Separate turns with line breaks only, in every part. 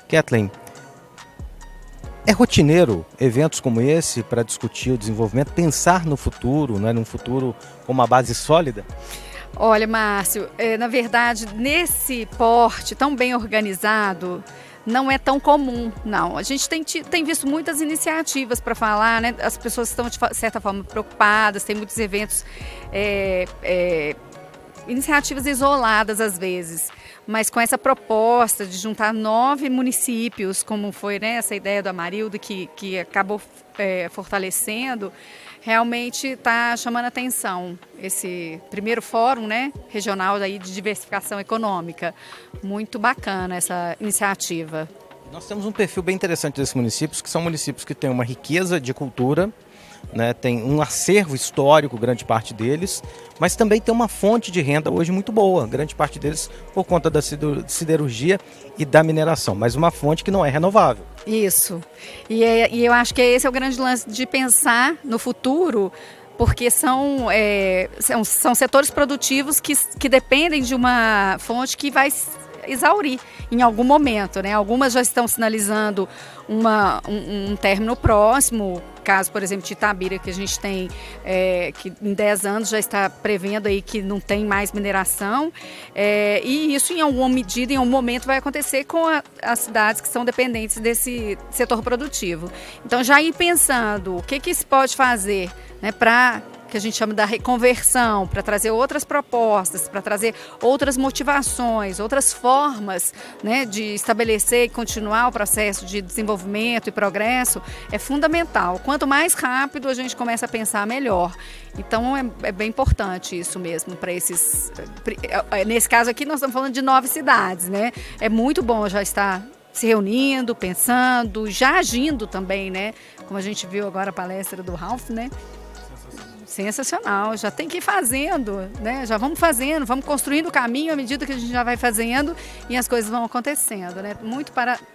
Kathleen, é rotineiro eventos como esse para discutir o desenvolvimento, pensar no futuro, né, num futuro com uma base sólida?
Olha, Márcio, na verdade, nesse porte tão bem organizado, não é tão comum, não. A gente tem visto muitas iniciativas para falar, né? As pessoas estão, de certa forma, preocupadas, tem muitos eventos, iniciativas isoladas às vezes, mas com essa proposta de juntar 9 municípios, como foi, né, essa ideia do Amarildo, que acabou fortalecendo, realmente está chamando a atenção esse primeiro fórum, né, regional aí de diversificação econômica. Muito bacana essa iniciativa.
Nós temos um perfil bem interessante desses municípios, que são municípios que têm uma riqueza de cultura, né, tem um acervo histórico, grande parte deles, mas também tem uma fonte de renda hoje muito boa, grande parte deles por conta da siderurgia e da mineração, mas uma fonte que não é renovável.
Isso. E eu acho que esse é o grande lance de pensar no futuro, porque são setores produtivos que dependem de uma fonte que vai exaurir em algum momento, né? Algumas já estão sinalizando um término próximo, caso, por exemplo, de Itabira, que a gente tem, que em 10 anos já está prevendo aí que não tem mais mineração, e isso em alguma medida, em algum momento vai acontecer com as cidades que são dependentes desse setor produtivo. Então já ir pensando o que se pode fazer, né, para que a gente chama da reconversão, para trazer outras propostas, para trazer outras motivações, outras formas, né, de estabelecer e continuar o processo de desenvolvimento e progresso, é fundamental. Quanto mais rápido a gente começa a pensar, melhor. Então é bem importante isso mesmo para esses... Nesse caso aqui nós estamos falando de 9 cidades, né? É muito bom já estar se reunindo, pensando, já agindo também, né? Como a gente viu agora a palestra do Ralph, né? Sensacional, já tem que ir fazendo, né? Já vamos fazendo, vamos construindo o caminho à medida que a gente já vai fazendo e as coisas vão acontecendo, né?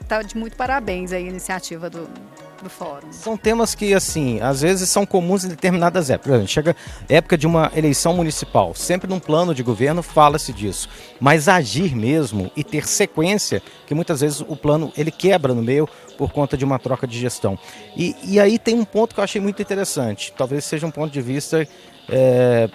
Tá de muito parabéns aí a iniciativa do fórum.
São temas que, assim, às vezes são comuns em determinadas épocas. Por exemplo, chega a época de uma eleição municipal, sempre num plano de governo fala-se disso. Mas agir mesmo e ter sequência, que muitas vezes o plano ele quebra no meio por conta de uma troca de gestão. E aí tem um ponto que eu achei muito interessante, talvez seja um ponto de vista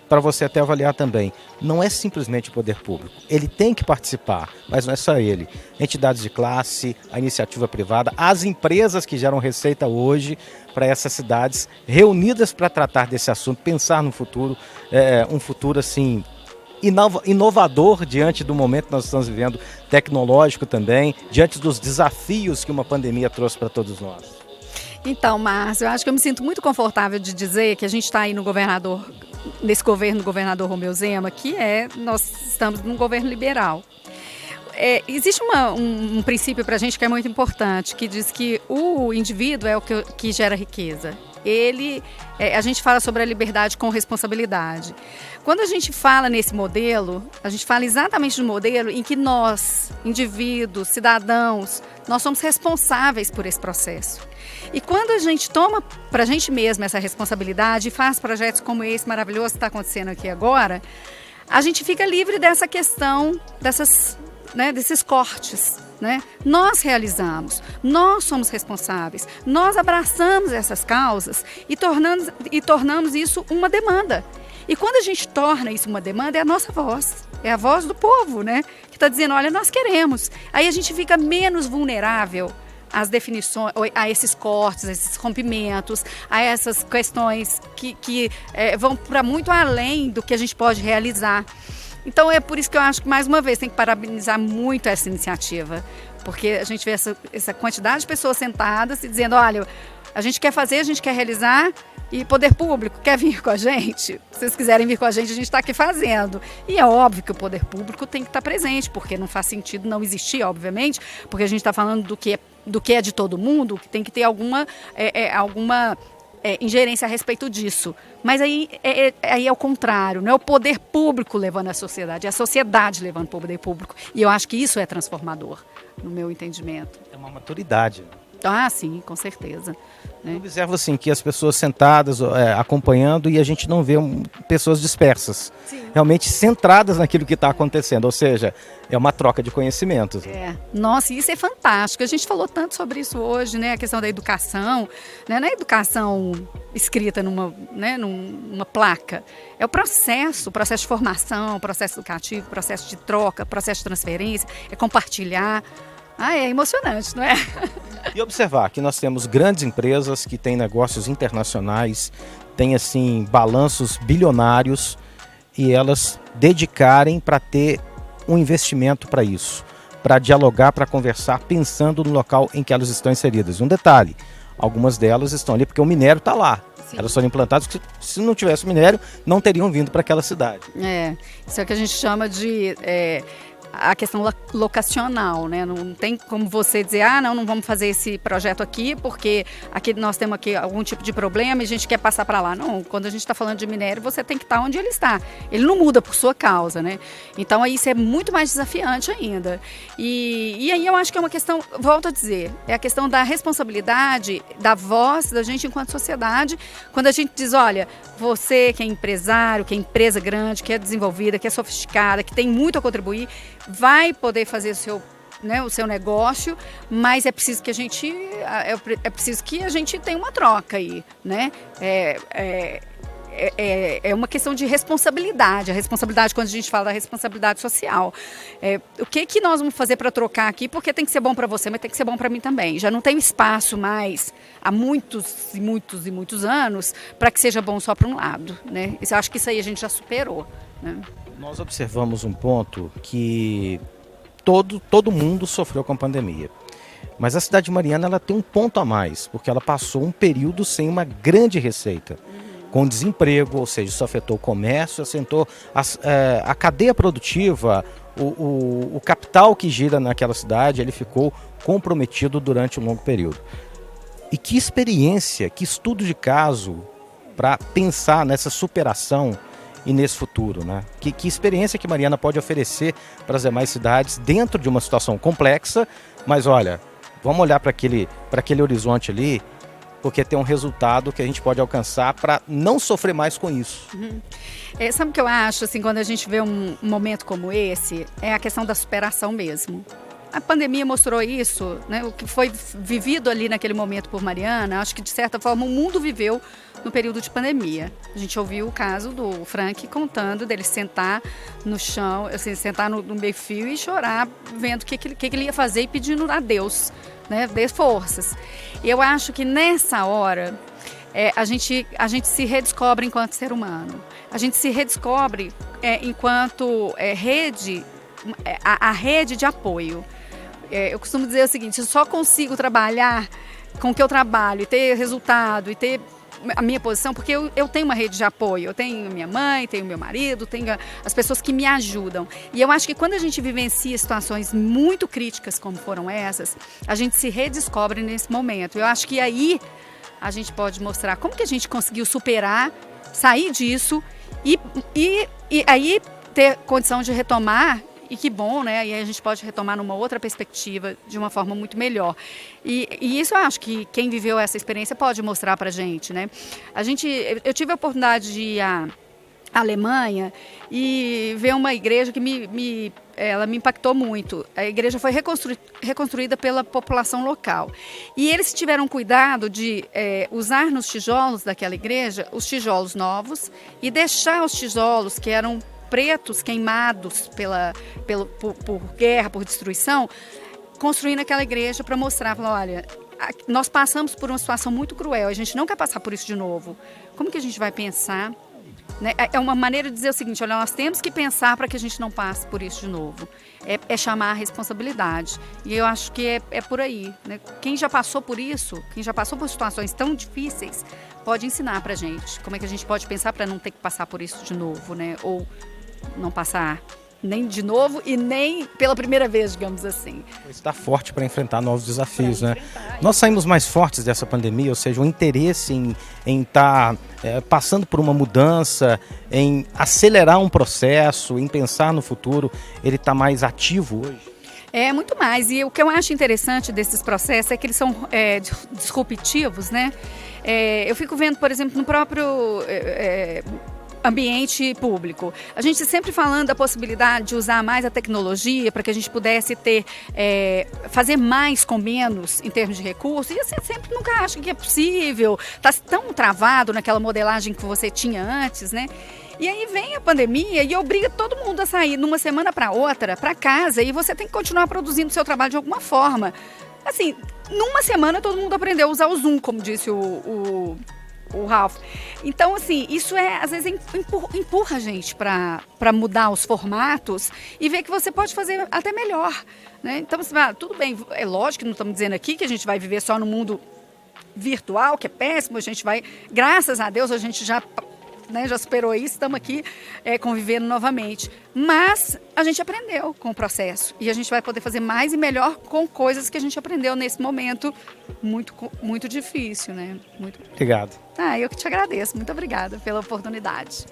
para você até avaliar também. Não é simplesmente o poder público, ele tem que participar, mas não é só ele. Entidades de classe, a iniciativa privada, as empresas que geram receita hoje para essas cidades reunidas para tratar desse assunto, pensar no futuro, um futuro assim inovador diante do momento que nós estamos vivendo, tecnológico também, diante dos desafios que uma pandemia trouxe para todos nós.
Então, Márcio, eu acho que eu me sinto muito confortável de dizer que a gente está aí nesse governo do governador Romeu Zema, nós estamos num governo liberal. Existe um princípio para a gente que é muito importante, que diz que o indivíduo é o que gera riqueza. A gente fala sobre a liberdade com responsabilidade. Quando a gente fala nesse modelo, a gente fala exatamente do modelo em que nós, indivíduos, cidadãos, nós somos responsáveis por esse processo. E quando a gente toma para a gente mesmo essa responsabilidade e faz projetos como esse maravilhoso que está acontecendo aqui agora, a gente fica livre dessa questão, desses cortes. Né? Nós realizamos, nós somos responsáveis, nós abraçamos essas causas e tornamos isso uma demanda. E quando a gente torna isso uma demanda, é a nossa voz, é a voz do povo, né? Que está dizendo, olha, nós queremos. Aí a gente fica menos vulnerável às definições, a esses cortes, a esses rompimentos, a essas questões que vão para muito além do que a gente pode realizar. Então é por isso que eu acho que, mais uma vez, tem que parabenizar muito essa iniciativa, porque a gente vê essa quantidade de pessoas sentadas e dizendo, olha, a gente quer fazer, a gente quer realizar, e poder público quer vir com a gente? Se vocês quiserem vir com a gente está aqui fazendo. E é óbvio que o poder público tem que estar presente, porque não faz sentido não existir, obviamente, porque a gente está falando do que é de todo mundo, que tem que ter alguma ingerência a respeito disso. Mas aí é o contrário, não é o poder público levando a sociedade, é a sociedade levando o poder público. E eu acho que isso é transformador, no meu entendimento.
É uma maturidade.
Ah, sim, com certeza.
Eu observo assim que as pessoas sentadas acompanhando e a gente não vê pessoas dispersas, realmente centradas naquilo que está acontecendo, ou seja, é uma troca de conhecimentos.
Nossa, isso é fantástico. A gente falou tanto sobre isso hoje, né? A questão da educação, né? Não é educação escrita numa placa. É o processo de formação, processo educativo, processo de troca, processo de transferência, é compartilhar. É emocionante, não é?
E observar que nós temos grandes empresas que têm negócios internacionais, têm assim balanços bilionários e elas dedicarem para ter um investimento para isso, para dialogar, para conversar, pensando no local em que elas estão inseridas. Um detalhe, algumas delas estão ali porque o minério está lá. Sim. Elas foram implantadas porque se não tivesse minério, não teriam vindo para aquela cidade.
Isso é o que a gente chama de... a questão locacional, né? Não tem como você dizer, não vamos fazer esse projeto aqui porque aqui nós temos aqui algum tipo de problema e a gente quer passar para lá. Não, quando a gente está falando de minério, você tem que estar onde ele está. Ele não muda por sua causa, né? Então aí isso é muito mais desafiante ainda. E aí eu acho que é uma questão, volto a dizer, é a questão da responsabilidade, da voz da gente enquanto sociedade, quando a gente diz, olha, você que é empresário, que é empresa grande, que é desenvolvida, que é sofisticada, que tem muito a contribuir, vai poder fazer o seu negócio, mas é preciso que a gente tenha uma troca aí, né? É uma questão de responsabilidade. A responsabilidade, quando a gente fala da responsabilidade social, o que nós vamos fazer para trocar aqui? Porque tem que ser bom para você, mas tem que ser bom para mim também. Já não tem espaço mais há muitos e muitos e muitos anos para que seja bom só para um lado, né? Eu acho que isso aí a gente já superou, né?
Nós observamos um ponto que todo mundo sofreu com a pandemia. Mas a cidade de Mariana ela tem um ponto a mais, porque ela passou um período sem uma grande receita, com desemprego, ou seja, isso afetou o comércio, assentou a cadeia produtiva, o capital que gira naquela cidade, ele ficou comprometido durante um longo período. E que experiência, que estudo de caso para pensar nessa superação e nesse futuro, né? Que experiência que Mariana pode oferecer para as demais cidades dentro de uma situação complexa, mas olha, vamos olhar para aquele horizonte ali, porque tem um resultado que a gente pode alcançar para não sofrer mais com isso.
Sabe o que eu acho, assim, quando a gente vê um momento como esse, é a questão da superação mesmo. A pandemia mostrou isso, né? O que foi vivido ali naquele momento por Mariana, acho que de certa forma o mundo viveu no período de pandemia. A gente ouviu o caso do Frank contando dele sentar no chão, assim, sentar no meio-fio e chorar, vendo o que ele ia fazer e pedindo a Deus, né? Dê forças. E eu acho que nessa hora a gente se redescobre enquanto ser humano. A gente se redescobre enquanto rede, a rede de apoio. Eu costumo dizer o seguinte, eu só consigo trabalhar com o que eu trabalho e ter resultado e ter a minha posição, porque eu tenho uma rede de apoio, eu tenho minha mãe, tenho meu marido, tenho as pessoas que me ajudam. E eu acho que quando a gente vivencia situações muito críticas como foram essas, a gente se redescobre nesse momento. Eu acho que aí a gente pode mostrar como que a gente conseguiu superar, sair disso e aí ter condição de retomar. E que bom, né? E aí a gente pode retomar numa outra perspectiva, de uma forma muito melhor. E isso eu acho que quem viveu essa experiência pode mostrar pra gente, né? Eu tive a oportunidade de ir à Alemanha e ver uma igreja que ela me impactou muito. A igreja foi reconstruída pela população local. E eles tiveram cuidado de usar nos tijolos daquela igreja os tijolos novos e deixar os tijolos que eram pretos queimados por guerra, por destruição, construindo aquela igreja para mostrar, olha, nós passamos por uma situação muito cruel, a gente não quer passar por isso de novo. Como que a gente vai pensar? Né? É uma maneira de dizer o seguinte, olha, nós temos que pensar para que a gente não passe por isso de novo. É chamar a responsabilidade. E eu acho que é por aí. Né? Quem já passou por isso, quem já passou por situações tão difíceis, pode ensinar para a gente como é que a gente pode pensar para não ter que passar por isso de novo, né? Ou não passar nem de novo e nem pela primeira vez, digamos assim.
Está forte para enfrentar novos desafios, né? Nós saímos mais fortes dessa pandemia, ou seja, o interesse em estar passando por uma mudança, em acelerar um processo, em pensar no futuro, ele está mais ativo hoje?
É muito mais. E o que eu acho interessante desses processos é que eles são disruptivos, né? Eu fico vendo, por exemplo, no próprio ambiente público. A gente sempre falando da possibilidade de usar mais a tecnologia para que a gente pudesse fazer mais com menos em termos de recursos. E você sempre nunca acha que é possível. Está tão travado naquela modelagem que você tinha antes, né? E aí vem a pandemia e obriga todo mundo a sair numa semana para outra, para casa, e você tem que continuar produzindo o seu trabalho de alguma forma. Assim, numa semana todo mundo aprendeu a usar o Zoom, como disse o Ralph. Então, assim, isso às vezes empurra a gente para mudar os formatos e ver que você pode fazer até melhor, né? Então, tudo bem, é lógico que não estamos dizendo aqui que a gente vai viver só no mundo virtual, que é péssimo, a gente vai, graças a Deus, a gente já superou isso, estamos aqui convivendo novamente. Mas a gente aprendeu com o processo e a gente vai poder fazer mais e melhor com coisas que a gente aprendeu nesse momento muito, muito difícil, né?
Obrigado.
Eu que te agradeço. Muito obrigada pela oportunidade.